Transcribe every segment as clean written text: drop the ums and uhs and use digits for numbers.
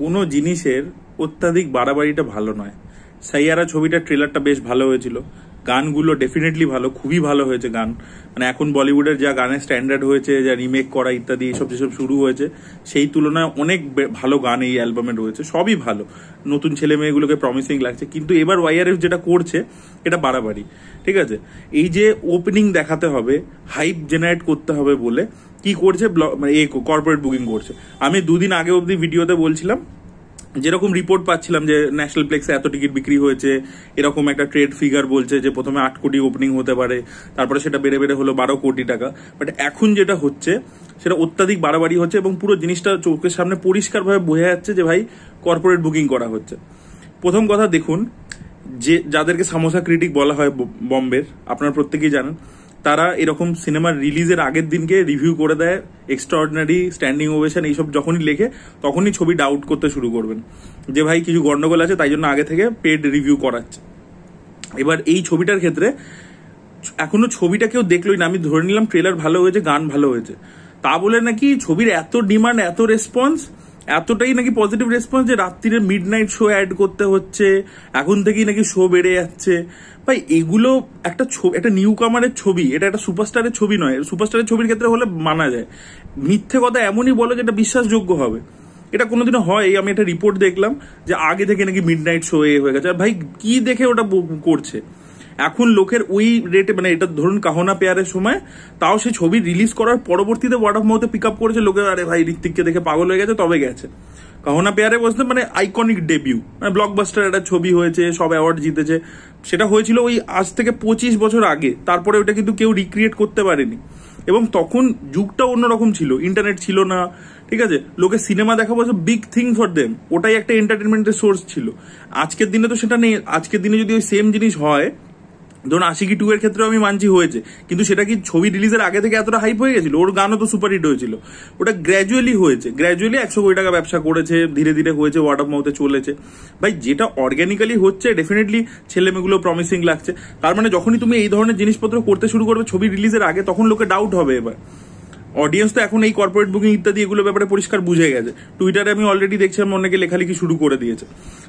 কোনো জিনিসের অত্যাধিক বাড়াবাড়িটা ভালো নয়। সাইয়ারা ছবিটার ট্রেলারটা বেশ ভালো হয়েছিল, গানগুলো ডেফিনেটলি ভালো, খুবই ভালো হয়েছে গান। মানে এখন বলিউডের যা গানের স্ট্যান্ডার্ড হয়েছে, যা রিমেক করা ইত্যাদি এসব যেসব শুরু হয়েছে, সেই তুলনায় অনেক ভালো গান এই অ্যালবামে রয়েছে, সবই ভালো। নতুন ছেলে মেয়েগুলোকে প্রমিসিং লাগছে, কিন্তু এবার ওয়াইআরএফ যেটা করছে এটা বাড়াবাড়ি। ঠিক আছে, এই যে ওপেনিং দেখাতে হবে, হাইপ জেনারেট করতে হবে বলে কি করছে, কর্পোরেট বুকিং করছে। আমি দুদিন আগে অব্দি ভিডিওতে বলছিলাম, যেরকম রিপোর্ট পাচ্ছিলাম যে ন্যাশনাল প্লেক্সে এত টিকিট বিক্রি হয়েছে, এরকম একটা ট্রেড ফিগার বলছে যে প্রথমে 8 কোটি ওপেনিং হতে পারে, তারপরে সেটা বেড়ে বেড়ে হলো 12 কোটি টাকা। বাট এখন যেটা হচ্ছে সেটা অত্যাধিক বাড়াবাড়ি হচ্ছে এবং পুরো জিনিসটা চোখের সামনে পরিষ্কারভাবে বোঝা যাচ্ছে যে ভাই কর্পোরেট বুকিং করা হচ্ছে। প্রথম কথা দেখুন, যে যাদেরকে সামোসা ক্রিটিক বলা হয় বম্বের, আপনারা প্রত্যেকেই জানেন, তারা এরকম সিনেমার রিলিজের আগের দিনকে রিভিউ করে দেয়, এক্সট্রাঅর্ডিনারি, স্ট্যান্ডিং ওভেশন এইসব যখনই লেখে তখনই ছবি ডাউট করতে শুরু করবেন যে ভাই কিছু গন্ডগোল আছে, তাই জন্য আগে থেকে পেড রিভিউ করাচ্ছে। এবার এই ছবিটার ক্ষেত্রে এখনো ছবিটা কেউ দেখলোই না, আমি ধরে নিলাম ট্রেলার ভালো হয়েছে, গান ভালো হয়েছে, তা বলে নাকি ছবির এত ডিমান্ড, এত রেসপন্স, এতটাই নাকি পজিটিভ রেসপন্স যে রাত্রিরে মিডনাইট শো অ্যাড করতে হচ্ছে, এখন থেকেই নাকি শো বেড়ে যাচ্ছে। ভাই এগুলো একটা নিউ কামারের ছবি, এটা একটা সুপারস্টারের ছবি নয়। সুপারস্টারের ছবির ক্ষেত্রে হলে মানা যায়, মিথ্যে কথা এমনই বলো যেটা বিশ্বাসযোগ্য হবে। এটা কোনোদিনও হয়? আমি একটা রিপোর্ট দেখলাম যে আগে থেকে নাকি মিডনাইট শো হয়ে গেছে। আর ভাই কি দেখে ওটা করছে? এখন লোকের ওই রেটে, মানে এটা ধরুন কাহনা পেয়ারের সময়, তাও সেই ছবি রিলিজ করার পরবর্তীতে ওয়ার্ড অফ মাউথে পিক আপ করেছে লোকের, আরে ভাই ঋত্বিককে দেখে পাগল হয়ে গেছে, তবে গেছে। কাহনা পেয়ারে বসতে মানে আইকনিক ডেবিউ, মানে ব্লকবাস্টার একটা ছবি হয়েছে, সব অ্যাওয়ার্ড জিতেছে। সেটা হয়েছিল ওই আজ থেকে 25 বছর আগে, তারপরে ওটা কিন্তু কেউ রিক্রিয়েট করতে পারেনি। এবং তখন যুগটা অন্যরকম ছিল, ইন্টারনেট ছিল না, ঠিক আছে, লোকে সিনেমা দেখা বলছে বিগ থিং ফর দেম, ওটাই একটা এন্টারটেনমেন্টের সোর্স ছিল। আজকের দিনে তো সেটা নেই। আজকের দিনে যদি ওই সেম জিনিস হয়, ধরুন আশিকি 2 এর ক্ষেত্রে আমি মানছি হয়েছে, কিন্তু সেটা কি ছবি রিলিজের আগে থেকে এতটা হাইপ হয়ে গেছিল? ওর গানও তো সুপারহিট হয়েছিল। ওটা গ্র্যাজুয়ালি হয়েছে, গ্র্যাজুয়ালি 100 কোটি টাকা ব্যবসা করেছে, ধীরে ধীরে হয়েছে, ওয়ার্ড অফ মাউথে চলেছে। ভাই যেটা অর্গ্যানিক্যালি হচ্ছে, ডেফিনেটলি ছেলে মেয়েগুলো প্রমিসিং লাগছে। তার মানে যখনই তুমি এই ধরনের জিনিসপত্র করতে শুরু করবে ছবি রিলিজের আগে, তখন লোকে ডাউট হবে। এবার অডিয়েন্স তো এখন এই কর্পোরেট বুকিং ইত্যাদি এগুলো ব্যাপারে পরিষ্কার বুঝে গেছে। টুইটারে আমি অলরেডি দেখছিলাম অনেকে লেখালেখি শুরু করে দিয়েছে।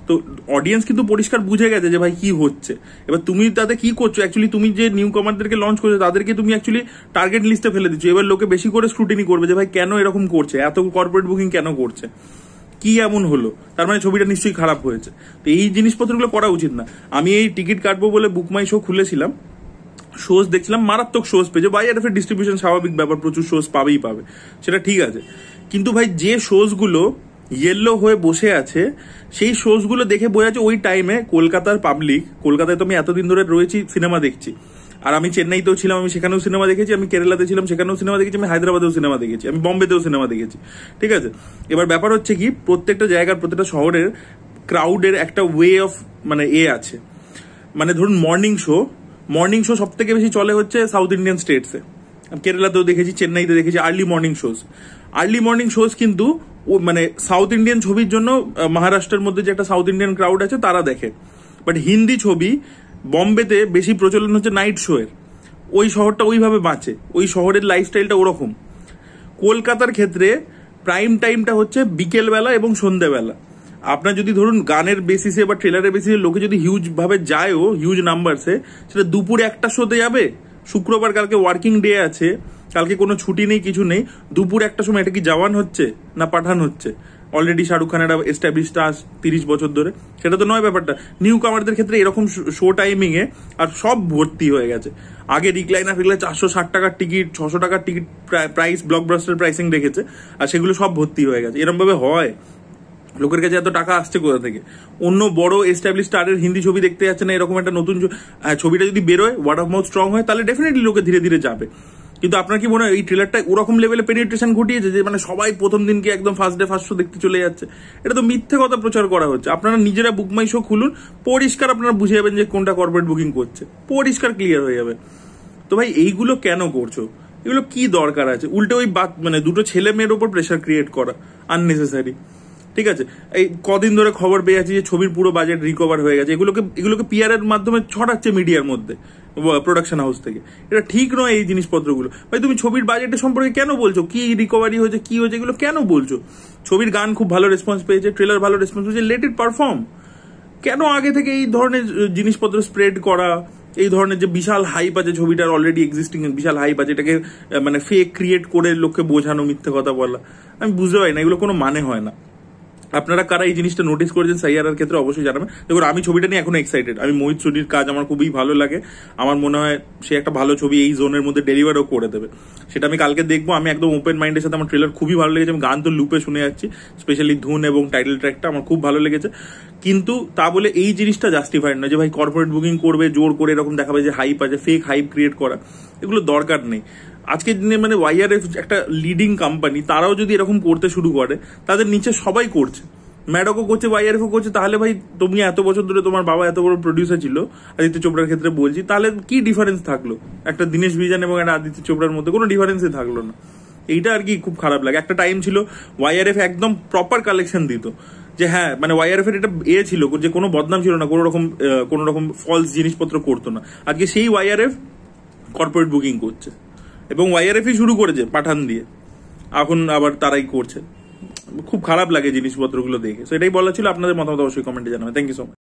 তো অডিয়েন্স কিন্তু পরিষ্কার বুঝে গেছে যে ভাই কি হচ্ছে। এবার তুমি তাতে কি করছো? অ্যাকচুয়ালি তুমি যে নিউ কমারদেরকে লঞ্চ করছো তাদেরকে তুমি অ্যাকচুয়ালি টার্গেট লিস্টে ফেলে দিচ্ছ। এবার লোকে বেশি করে স্ক্রুটিনি করবে যে ভাই কেন এরকম করছে, এত কর্পোরেট বুকিং কেন করছে, কি এমন হলো? তার মানে ছবিটা নিশ্চয়ই খারাপ হয়েছে। তো এই জিনিসপত্রগুলো করা উচিত না। আমি এই টিকিট কাটবো বলে বুক মাই শো খুলেছিলাম, শোজ দেখছিলাম, মারাত্মক শোজ পেয়েছে। ওয়াইআরএফ এর ডিস্ট্রিবিউশন স্বাভাবিক ব্যাপার, প্রচুর শোজ পাবেই পাবে, সেটা ঠিক আছে। কিন্তু ভাই যে শোজগুলো ইয়েলো হয়ে বসে আছে, সেই শোজগুলো দেখে বোঝা যাচ্ছে ওই টাইমে কলকাতার পাবলিক, কলকাতায় তো আমি এতদিন ধরে রয়েছি, সিনেমা দেখছি, আর আমি চেন্নাইতেও ছিলাম, আমি সেখানেও সিনেমা দেখেছি, আমি কেরালাতে ছিলাম, সেখানেও সিনেমা দেখেছি, আমি হায়দ্রাবাদেও সিনেমা দেখেছি, আমি বম্বেতেও সিনেমা দেখেছি, ঠিক আছে। এবার ব্যাপার হচ্ছে কি, প্রত্যেকটা জায়গার, প্রত্যেকটা শহরের ক্রাউডের একটা ওয়ে অফ মানে আছে। মানে ধরুন মর্নিং শো সব থেকে বেশি চলে হচ্ছে সাউথ ইন্ডিয়ান স্টেটসে। কেরালাতেও দেখেছি, চেন্নাইতে দেখেছি আর্লি মর্নিং শোজ কিন্তু মানে সাউথ ইন্ডিয়ান ছবির জন্য মহারাষ্ট্রের মধ্যে যে একটা সাউথ ইন্ডিয়ান ক্রাউড আছে তারা দেখে। বাট হিন্দি ছবি বম্বেতে বেশি প্রচলন হচ্ছে নাইট শো এর। ওই শহরটা ওইভাবে বাঁচে, ওই শহরের লাইফস্টাইলটা ওরকম। কলকাতার ক্ষেত্রে প্রাইম টাইমটা হচ্ছে বিকেলবেলা এবং সন্ধ্যেবেলা। আপনার যদি ধরুন গানের বেসিসে বা ট্রেলারের বেসিসে লোকে যদি হিউজ ভাবে যায়ও, হিউজ নাম্বারসে, সেটা দুপুরে একটা শোতে যাবে। শুক্রবার কালকে ওয়ার্কিং ডে আছে, কালকে কোনো ছুটি নেই, কিছু নেই, দুপুর একটা সময় এটা কি জওয়ান হচ্ছে না পাঠান হচ্ছে? অলরেডি শাহরুখ খানের এস্টাবলিশ স্টার 30 বছর ধরে, সেটা তো নয় ব্যাপারটা। নিউ কামারদের ক্ষেত্রে এরকম শো টাইমিং এ আর সব ভর্তি হয়ে গেছে। আগে রিক্লাইনার 460 টাকার টিকিট, 600 টাকার টিকিট প্রাইস, ব্লকবাস্টার প্রাইসিং রেখেছে, আর সেগুলো সব ভর্তি হয়ে গেছে। এরকম ভাবে হয়? লোকের কাছে এত টাকা আসছে কোথা থেকে? অন্য বড় এস্টাবলিশ স্টারের হিন্দি ছবি দেখতে যাচ্ছে না, এরকম একটা নতুন ছবিটা যদি বেরোয়, ওয়ার্ড অফ মাউথ স্ট্রং হয়, তাহলে ডেফিনেটলি লোকে ধীরে ধীরে যাবে। কিন্তু আপনার কি মনে হয় এই ট্রেলারটা ওরকম লেভেলে পেনিট্রেশন ঘটিয়েছে যে মানে সবাই প্রথম দিনকে একদম ফার্স্ট ডে ফার্স্ট শো দেখতে চলে যাচ্ছে? এটা তো মিথ্যে কথা প্রচার করা হচ্ছে। আপনারা নিজেরা বুক মাই শো খুলুন, পরিষ্কার আপনারা বুঝে যাবেন যে কোনটা কর্পোরেট বুকিং করছে, পরিষ্কার ক্লিয়ার হয়ে যাবে। তো ভাই এইগুলো কেন করছো? এগুলো কি দরকার আছে? উল্টে ওই মানে দুটো ছেলে মেয়ের ওপর প্রেশার ক্রিয়েট করা আননেসেসারি। ঠিক আছে, এই কদিন ধরে খবর পেয়ে যাচ্ছি যে ছবির পুরো বাজেট রিকভার হয়ে গেছে, এগুলোকে পিআর এর মাধ্যমে ছড়াচ্ছে মিডিয়ার মধ্যে, প্রোডাকশন হাউস থেকে। এটা ঠিক নয় এই জিনিসপত্রগুলো। ভাই তুমি ছবির বাজেটের সম্পর্কে কেন বলছো, কি রিকভারি হয়েছে কি হয়েছে এগুলো কেন বলছো? ছবির গান খুব ভালো রেসপন্স পেয়েছে, ট্রেলার ভালো রেসপন্স পেয়েছে, লেট ইট পারফর্ম। কেন আগে থেকে এই ধরনের জিনিসপত্র স্প্রেড করা, এই ধরনের যে বিশাল হাইপ আছে ছবিটার, অলরেডি এক্সিস্টিং বিশাল হাইপ আছে, এটাকে মানে ফেক ক্রিয়েট করে লোককে বোঝানো, মিথ্যে কথা বলা, আমি বুঝতে পারি না, এগুলো কোনো মানে হয় না। আপনারা কারা এই জিনিসটা নোটিস করেছেন সাইয়ারার ক্ষেত্রে অবশ্যই জানাবেন। দেখুন আমি ছবিটা নিয়ে এখনো এক্সাইটেড, আমি মোহিত সুরির কাজ আমার খুবই ভালো লাগে, আমার মনে হয় সে একটা ভালো ছবি এই জোনের মধ্যে ডেলিভারও করে দেবে, সেটা আমি কালকে দেখবো। আমি একদম ওপেন মাইন্ডের সাথে, আমার ট্রেলার খুবই ভালো লেগেছে, আমি গান তো লুপে শুনে যাচ্ছি, স্পেশালি ধুন এবং টাইটেল ট্র্যাকটা আমার খুব ভালো লেগেছে। কিন্তু তা বলে এই জিনিসটা জাস্টিফাইড নয় যে ভাই কর্পোরেট বুকিং করবে জোর করে, এরকম দেখাবে যে হাইপ আছে, ফেক হাইপ ক্রিয়েট করা, এগুলো দরকার নেই। আজকের দিনে মানে ওয়াইআরএফ একটা লিডিং কোম্পানি, তারাও যদি এরকম করতে শুরু করে, তাদের নিচে সবাই করছে, ম্যাডকও করছে, ওয়াইআরএফও করছে, তাহলে ভাই তুমি এত বছর ধরে, তোমার বাবা এত বড় প্রডিউসার ছিল আদিত্য চোপড়ার ক্ষেত্রে বলছি, তাহলে কি ডিফারেন্স থাকলো একটা দীনেশ বিজান এবং একটা আদিত্য চোপড়ার মধ্যে? কোনো ডিফারেন্সই থাকলো না। এইটা আর কি খুব খারাপ লাগে। একটা টাইম ছিল ওয়াইআরএফ একদম প্রপার কালেকশন দিত, যে হ্যাঁ মানে ওয়াইআরএফ এর এটা ছিল যে কোনো বদনাম ছিল না, কোনো রকম ফলস জিনিসপত্র করতো না। আজকে সেই ওয়াইআরএফ কর্পোরেট বুকিং করছে, এবং ওয়াইআরএফই শুরু করেছে পাঠান দিয়ে, এখন আবার তারাই করছে। খুব খারাপ লাগে জিনিসপত্রগুলো দেখে। তো এটাই বলা ছিল, আপনাদের মতামত অবশ্যই কমেন্টে জানাবেন। Thank you so much.